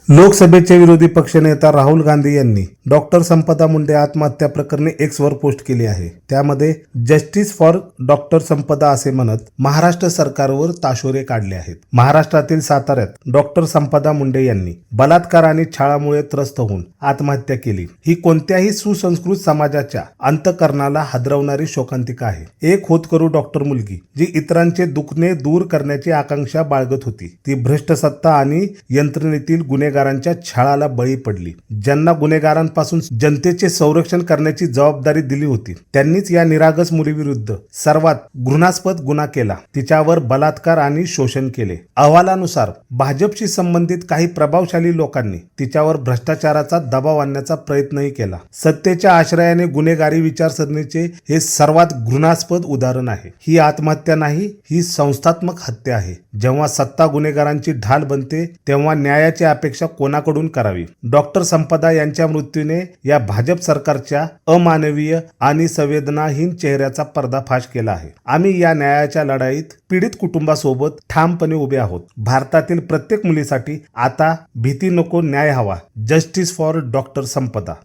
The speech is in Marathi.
लोकसभेचे विरोधी पक्षनेता राहुल गांधी यांनी डॉक्टर संपदा मुंडे आत्महत्या प्रकरणी एक्सवर पोस्ट केली आहे. त्यामध्ये जस्टिस फॉर डॉक्टर संपदा असे म्हणत महाराष्ट्र सरकारवर ताशोरे काढले आहेत. महाराष्ट्रातील साताऱ्यात डॉक्टर संपदा मुंडे यांनी बलात्कार आणि छळामुळे त्रस्त होऊन आत्महत्या केली. ही कोणत्याही सुसंस्कृत समाजाच्या अंतःकरणाला हादरवणारी शोकांतिका आहे. एक होतकरू डॉक्टर मुलगी जी इतरांचे दुखणे दूर करण्याची आकांक्षा बाळगत होती, ती भ्रष्ट सत्ता आणि यंत्रणेतील गुन्हेगारांच्या छळाला बळी पडली. ज्यांना गुन्हेगारांपासून जनतेचे संरक्षण करण्याची जबाबदारी दिली होती त्यांनीच या निरागस मुलीविरुद्ध सर्वात घृणास्पद गुन्हा केला. तिच्यावर बलात्कार आणि शोषण केले. अहवालानुसार भाजपशी संबंधित काही प्रभावशाली लोकांनी तिच्यावर भ्रष्टाचाराचा दबाव आणण्याचा प्रयत्नही केला. सत्तेच्या आश्रयाने गुन्हेगारी विचारसरणीचे हे सर्वात घृणास्पद उदाहरण आहे. ही आत्महत्या नाही, ही संस्थात्मक हत्या आहे. जेव्हा सत्ता गुन्हेगारांची ढाल बनते तेव्हा न्यायाची अपेक्षा कोणाकडून करावी? डॉक्टर संपदा यांच्या मृत्यूने या भाजप सरकारच्या अमानवीय आणि संवेदनाहीन चेहऱ्याचा पर्दाफाश केला आहे. आम्ही या न्यायाच्या लढाईत पीडित कुटुंबासोबत ठामपणे उभे आहोत. भारतातील प्रत्येक मुलीसाठी आता भीती नको, न्याय हवा. Justice for doctor Sampada.